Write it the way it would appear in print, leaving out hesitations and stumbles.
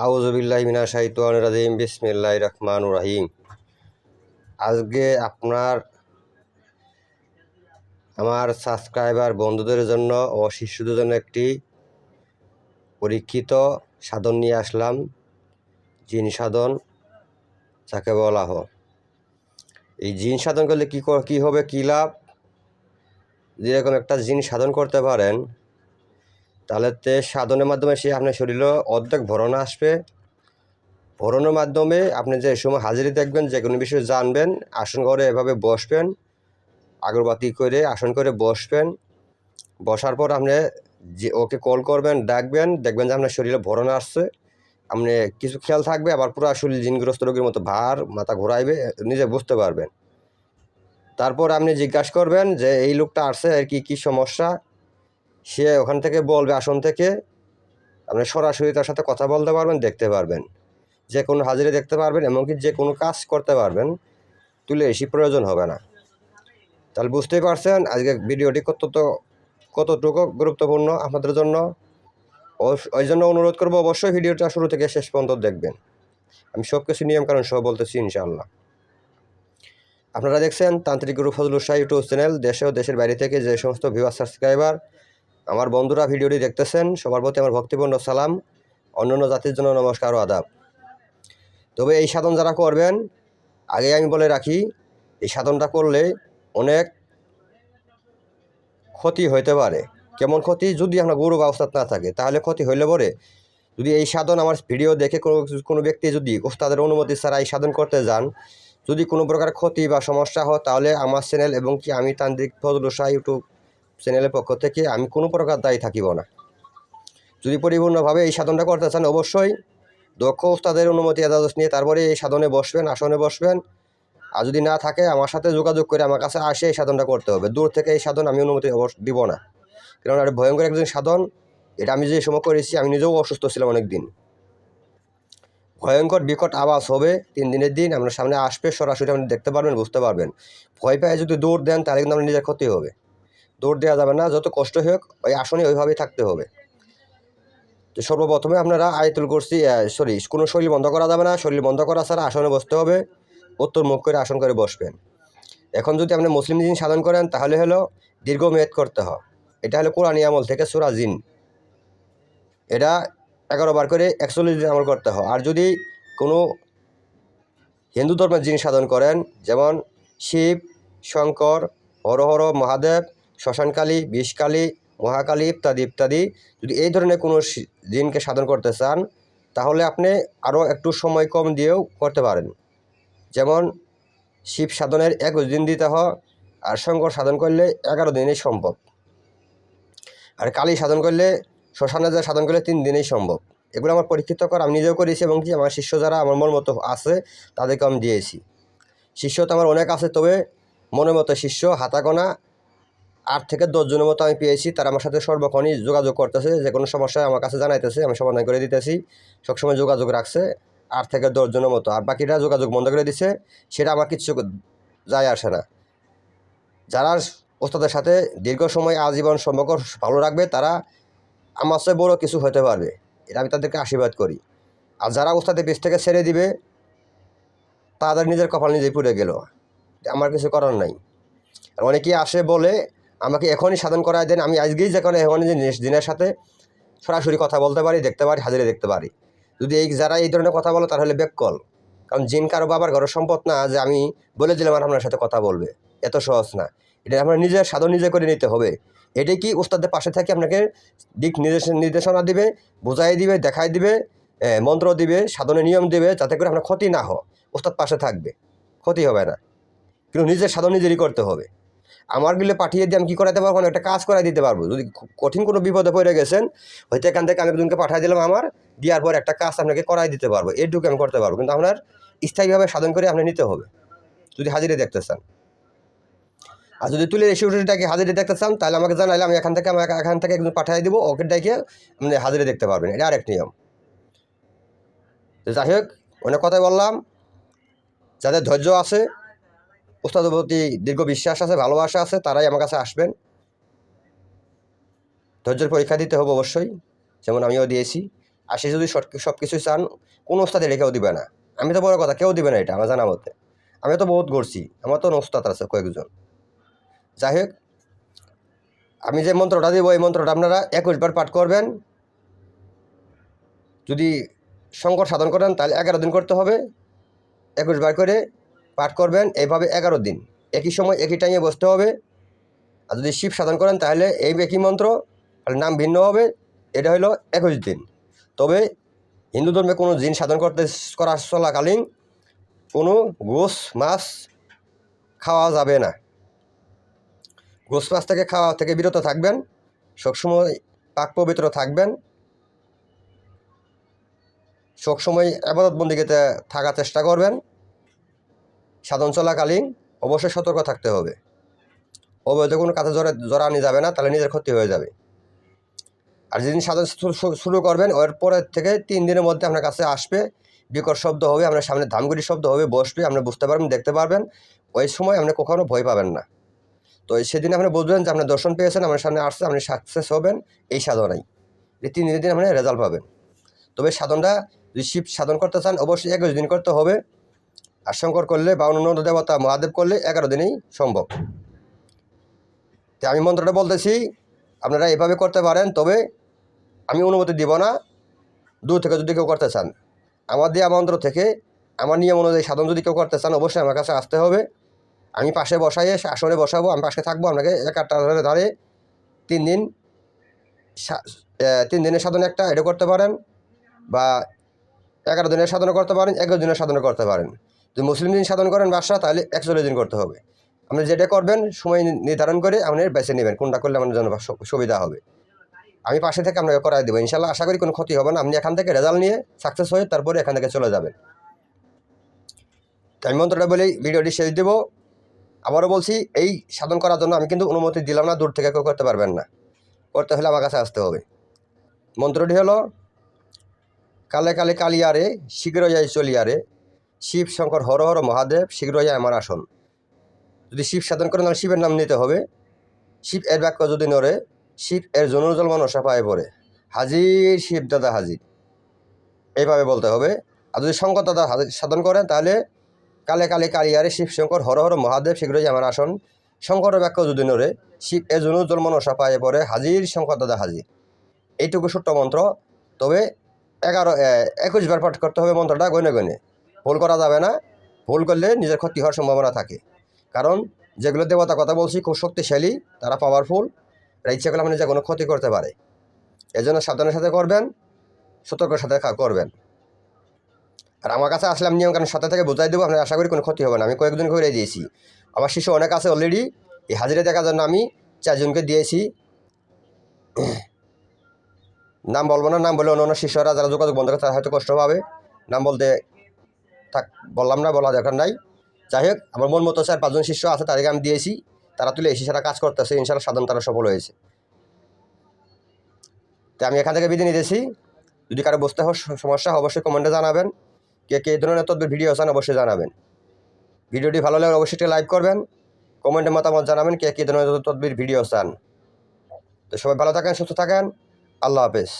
আউযুবিল্লাহি মিনাশ শাইতানির রাজিম বিসমিল্লাহির রহমানির রহিম। আজকে আমার সাবস্ক্রাইবার বন্ধুদের জন্য ও শিশুদের জন্য একটি পরীক্ষিত সাধন নিয়ে আসলাম। জিন সাধন যাকে বলা হয়। এই জিন সাধন করলে কী হবে, কী লাভ? যেরকম একটা জিন সাধন করতে পারেন, তাহলে সাধনের মাধ্যমে সে আপনার শরীরে অর্ধেক ভরণা আসবে। ভরণের মাধ্যমে আপনি যে সময় হাজিরি দেখবেন, যে কোনো বিষয়ে জানবেন, আসন করে এভাবে বসবেন, আগরবাতি করে আসন করে বসবেন। বসার পর আপনি যে ওকে কল করবেন, ডাকবেন, দেখবেন যে আপনার শরীরে ভরণা আসছে। আপনি কিছু খেয়াল থাকবে, আবার পুরো শরীর জিনগ্রস্ত রোগীর মতো ভার মাথা ঘোরাইবে, নিজে বুঝতে পারবেন। তারপর আপনি জিজ্ঞাসা করবেন যে এই লোকটা আসছে আর কি সমস্যা। সে ওখান থেকে বলবে, আসন থেকে আপনি সরাসরি তার সাথে কথা বলতে পারবেন, দেখতে পারবেন, যে কোনো হাজিরে দেখতে পারবেন, এমনকি যে কোনো কাজ করতে পারবেন। তুলে এসে প্রয়োজন হবে না। তাহলে বুঝতেই পারছেন আজকে ভিডিওটি কতটুকু গুরুত্বপূর্ণ আপনাদের জন্য। ওই জন্য অনুরোধ করবো, অবশ্যই ভিডিওটা শুরু থেকে শেষ পর্যন্ত দেখবেন। আমি সব কিছু নিয়মকানুন সহ বলতেছি ইনশাআল্লাহ। আপনারা দেখছেন তান্ত্রিক গুরু ফজলুর শাহ ইউটিউব চ্যানেল। দেশে ও দেশের বাইরে থেকে যে সমস্ত ভিউয়ার সাবস্ক্রাইবার আমার বন্ধুরা ভিডিওটি দেখতেছেন, সবার প্রতি আমার ভক্তিপূর্ণ সালাম, অন্যান্য জাতির জন্য নমস্কার ও আদাব। তবে এই সাধন যারা করবেন, আগে আমি বলে রাখি, এই সাধনটা করলে অনেক ক্ষতি হইতে পারে। কেমন ক্ষতি? যদি আপনার গুরু বা ওস্তাদ না থাকে, তাহলে ক্ষতি হইলে পরে, যদি এই সাধন আমার ভিডিও দেখে কোনো ব্যক্তি যদি ওস্তাদের অনুমতি ছাড়া এই সাধন করতে যান, যদি কোনো প্রকার ক্ষতি বা সমস্যা হয়, তাহলে আমার চ্যানেল এবং কি আমি তান্ত্রিক ফজলুর শাহ ইউটিউব চ্যানেলের পক্ষ থেকে আমি কোনো প্রকার দায়ী থাকিব না। যদি পরিপূর্ণভাবে এই সাধনটা করতে চান, অবশ্যই দক্ষ ওস্তাদের অনুমতি এজাজত নিয়ে তারপরে এই সাধনে বসবেন, আসনে বসবেন। আর যদি না থাকে, আমার সাথে যোগাযোগ করে আমার কাছে আসে এই সাধনটা করতে হবে। দূর থেকে এই সাধন আমি অনুমতি দিব না, কারণ এটা ভয়ঙ্কর একজন সাধন। এটা আমি যে সময় করেছি, আমি নিজেও অসুস্থ ছিলাম অনেক দিন। ভয়ঙ্কর বিকট আওয়াজ হবে 3 দিনের দিন আপনার সামনে আসবে, সরাসরি আপনি দেখতে পারবেন, বুঝতে পারবেন। ভয় পেয়ে যদি দৌড় দেন, তাহলে কিন্তু আপনার নিজের ক্ষতি হবে। দৌড় দেওয়া যাবে না, যত কষ্ট হোক ওই আসনে ওইভাবেই থাকতে হবে। তো সর্বপ্রথমে আপনারা আয়াতুল কুরসি কোনো শরীর বন্ধ করা যাবে না। শরীর বন্ধ করা ছাড়া আসনে বসতে হবে, উত্তর মুখ করে আসন করে বসবেন। এখন যদি আপনি মুসলিম জিন সাধন করেন, তাহলে হলো দীর্ঘমেয়াদ করতে হয়। এটা হলো কোরআনী আমল থেকে সূরা জিন, এটা 11 বার করে 41 দিন আমল করতে হয়। আর যদি কোনো হিন্দু ধর্মের জিন সাধন করেন, যেমন শিব, শঙ্কর, হর হর মহাদেব, শ্মশানকালী, বিষকালী, মহাকালী ইত্যাদি ইত্যাদি, যদি এই ধরনের কোনো জিনকে সাধন করতে চান, তাহলে আপনি আরও একটু সময় কম দিয়েও করতে পারেন। যেমন শিব সাধনের 21 দিন দিতে হয়, আর শঙ্কর সাধন করলে 11 দিনেই সম্ভব। আর কালী সাধন করলে, শ্মশানে যা সাধন করলে 3 দিনেই সম্ভব। এগুলো আমার পরীক্ষিত কর, আমি নিজেও করেছি, এবং কি আমার শিষ্য যারা আমার মন মতো আছে তাদেরকে আমি দিয়েছি। শিষ্য তো আমার অনেক আছে, তবে মনের মতো শিষ্য হাতাগোনা 8 থেকে 10 জনের মতো আমি পেয়েছি। তারা আমার সাথে সর্বক্ষণই যোগাযোগ করতেছে, যে কোনো সমস্যায় আমার কাছে জানাইতেছে, আমি সমাধান করে দিতেছি। সবসময় যোগাযোগ রাখছে 8 থেকে 10 জনের মতো। আর বাকিরা যোগাযোগ বন্ধ করে দিছে, সেটা আমার কিচ্ছু যায় আসে না। যারা ওস্তাদের সাথে দীর্ঘ সময় আজীবন সম্পর্ক ভালো রাখবে, তারা আমার চেয়ে বড় কিছু হতে পারবে, এটা আমি তাদেরকে আশীর্বাদ করি। আর যারা ওস্তাদের পেছ থেকে ছেড়ে দিবে, তাদের নিজের কপাল নিজেই পুড়ে গেল, আমার কিছু করার নাই। আর অনেকেই আসে বলে আমাকে এখনই সাধন করায় দেন, আমি আজকেই যেখানে এখনই জিনের সাথে সরাসরি কথা বলতে পারি, দেখতে পারি, হাজিরে দেখতে পারি। যদি যারা এই ধরনের কথা বলে, তাহলে বেকল। কারণ জিন কারো বাবার ঘরের সম্পদ না যে আমি বলে দিলাম আর আপনার সাথে কথা বলবে, এত সহজ না। এটা আপনার নিজের সাধন নিজে করে নিতে হবে। এটাই কি ওস্তাদের পাশে থেকে আপনাকে দিক নির্দেশনা দিবে, বোঝাই দিবে, দেখাই দিবে, মন্ত্র দিবে, সাধনের নিয়ম দিবে, যাতে করে আপনার ক্ষতি না হয়। ওস্তাদ পাশে থাকবে, ক্ষতি হবে না। কিন্তু নিজের সাধন নিজেরই করতে হবে। আমার গেলে পাঠিয়ে দিয়ে আমি কী করাতে পারবো না, একটা কাজ করাই দিতে পারবো। যদি কঠিন কোনো বিপদে পড়ে গেছেন, হয়তো এখান থেকে আমি একজনকে পাঠিয়ে দিলাম, আমার দেওয়ার পর একটা কাজ আপনাকে করাই দিতে পারবো, এইটুকু আমি করতে পারবো। কিন্তু আপনার স্থায়ীভাবে সাধন করে আপনি নিতে হবে, যদি হাজিরে দেখতে চান। আর যদি তুলে এসে উঠেটাকে হাজিরে দেখতে চান, তাহলে আমাকে জানাইলে আমি এখান থেকে একজন পাঠিয়ে দিব, ওকে ডেকে আপনি হাজিরে দেখতে পারবেন। এটা আরেক নিয়ম। তো যাই হোক, অনেক কথাই বললাম। যাদের ধৈর্য আছে, ওস্তাদের প্রতি দীর্ঘ বিশ্বাস আছে, ভালোবাসা আছে, তারাই আমার কাছে আসবেন। ধৈর্যের পরীক্ষা দিতে হবে অবশ্যই, যেমন আমিও দিয়েছি। আর সে যদি সব কিছুই চান কোনো ওস্তাদ এটা কেউ দিবে না। আমি তো বড় কথা কেউ দিবে না এটা আমার জানা মতে। আমি তো বহুত ঘুরছি, আমার তো ওস্তাদ আছে কয়েকজন। যাই হোক, আমি যে মন্ত্রটা দিব এই মন্ত্রটা আপনারা 21 বার পাঠ করবেন। যদি সংকট সাধন করেন তাহলে 11 দিন করতে হবে, 21 বার করে পাঠ করবেন। এইভাবে 11 দিন একই সময় একই টাইমে বসতে হবে। আর যদি শিব সাধন করেন তাহলে এই একই মন্ত্র, তাহলে নাম ভিন্ন হবে। এটা হলো 21 দিন। তবে হিন্দু ধর্মে কোনো জিন সাধন করা চলাকালীন কোনো গোশ মাছ খাওয়া যাবে না। গোশ মাছ থেকে খাওয়া থেকে বিরত থাকবেন। সবসময় পাক পবিত্র থাকবেন। সবসময় ইবাদত বন্দিগিতে থাকার চেষ্টা করবেন। সাধন চলাকালীন অবশ্যই সতর্ক থাকতে হবে। অবৈধ কোনো কাজে জড়ানি যাবে না, তাহলে নিজের ক্ষতি হয়ে যাবে। আর যেদিন সাধন শুরু করবেন ওর পরের থেকে 3 দিনের মধ্যে আপনার কাছে আসবে, বিকট শব্দ হবে, আপনার সামনে ধামগুড়ি শব্দ হবে, বসবে, আপনি বুঝতে পারবেন, দেখতে পারবেন। ওই সময় আপনি কখনো ভয় পাবেন না। তো সেদিন আপনি বুঝবেন যে আপনার দর্শন পেয়েছেন, আপনার সামনে আসছে, আপনি সাকসেস হবেন এই সাধনায়। এই 3 দিনের দিন আপনি রেজাল্ট পাবেন। তবে সাধনটা যদি শিব সাধন করতে চান অবশ্যই 21 দিন করতে হবে। আর শঙ্কর করলে বা অন্য দেবতা মহাদেব করলে 11 দিনেই সম্ভব। তো আমি মন্ত্রটা বলতেছি, আপনারা এভাবে করতে পারেন। তবে আমি অনুমতি দিব না দূর থেকে যদি কেউ করতে চান। আমার দেওয়া মন্ত্র থেকে আমার নিয়ম অনুযায়ী সাধন যদি কেউ করতে চান অবশ্যই আমার কাছে আসতে হবে। আমি পাশে বসাইয়ে আসনে বসাবো, আমি পাশে থাকবো। আপনাকে একটা ধারে 3 দিন 3 দিনের সাধনে একটা এটা করতে পারেন, বা 11 দিনের সাধনা করতে পারেন, 21 দিনের সাধনা করতে পারেন। যদি মুসলিম দিন সাধন করেন বাসা, তাহলে 41 দিন করতে হবে। আপনি যেটা করবেন সময় নির্ধারণ করে আপনি বেছে নেবেন কোনটা করলে আমার জন্য সুবিধা হবে। আমি পাশে থেকে আপনাকে করাই দেবো ইনশাল্লাহ। আশা করি কোনো ক্ষতি হবে না। আপনি এখান থেকে রেজাল্ট নিয়ে সাকসেস হয়ে তারপরে এখান থেকে চলে যাবেন। আমি মন্ত্রটা বলেই ভিডিওটি শেষ দেবো। আবারও বলছি, এই সাধন করার জন্য আমি কিন্তু অনুমতি দিলাম না, দূর থেকে কেউ করতে পারবেন না। করতে হলে আমার কাছে আসতে হবে। মন্ত্রটি হলো, কালে কালে কালিয়ারে শীঘ্রই যাই চলিয়ারে, শিব শঙ্কর হর হর মহাদেব শীঘ্রই আমার আসন। যদি শিব সাধন করেন তাহলে শিবের নাম নিতে হবে। শিব এর বাক্য যদি নড়ে, শিব এর জনুজল মনসা পায়ে পড়ে, হাজির শিব দাদা হাজির, এইভাবে বলতে হবে। আর যদি শঙ্কর দাদা সাধন করেন তাহলে কালে কালে কালিয়ারে শিব শঙ্কর হর হর মহাদেব শীঘ্রই আমার আসন। শঙ্করের বাক্য যদি নড়ে, শিব এর জনুজল মনসা পায়ে পড়ে, হাজির শঙ্কর দাদা হাজির। এইটুকু ছোট্ট মন্ত্র। তবে 21 বার পাঠ করতে হবে মন্ত্রটা গনে গনে। ভুল করা যাবে না। ভুল করলে নিজের ক্ষতি হওয়ার সম্ভাবনা থাকে। কারণ যেগুলো দেবতা কথা বলছি খুব শক্তিশালী, তারা পাওয়ারফুল, এরা ইচ্ছা করলে আপনি যে কোনো ক্ষতি করতে পারে। এজন্য সাবধানের সাথে করবেন, সতর্কের সাথে করবেন। আর আমার কাছে আসলে আমি নিয়মকানুন সাথে থেকে বোঝাই দেবো, আপনার আশা করি কোনো ক্ষতি হবে না। আমি কয়েকদিন করে দিয়েছি, আমার শিশু অনেক আছে অলরেডি। এই হাজিরা দেখার জন্য আমি 4 জনকে দিয়েছি। নাম বলবো না, নাম বলে অন্য শিষ্যরা যারা যোগাযোগ বন্ধ করে তারা হয়তো কষ্ট পাবে। নাম বলতে বললাম না, বলা দরকার নাই। যাই হোক, আমার মন মতো 4-5 জন শিষ্য আছে, তাদেরকে আমি দিয়েছি। তারা তুলে এসে সারা কাজ করতেছে, ইনশাল্লাহ সাধন তারা সফল হয়েছে। তো আমি এখান থেকে বিদায় নিতেছি। যদি কারো বুঝতে সমস্যা অবশ্যই কমেন্টে জানাবেন। কে কে এই ধরনের তদবির ভিডিও চান অবশ্যই জানাবেন। ভিডিওটি ভালো লাগলে অবশ্যই লাইক করবেন, কমেন্টে মতামত জানাবেন কে কে ধরনের তদবির ভিডিও চান। তো সবাই ভালো থাকেন, সুস্থ থাকেন। আল্লাহ হাফেজ।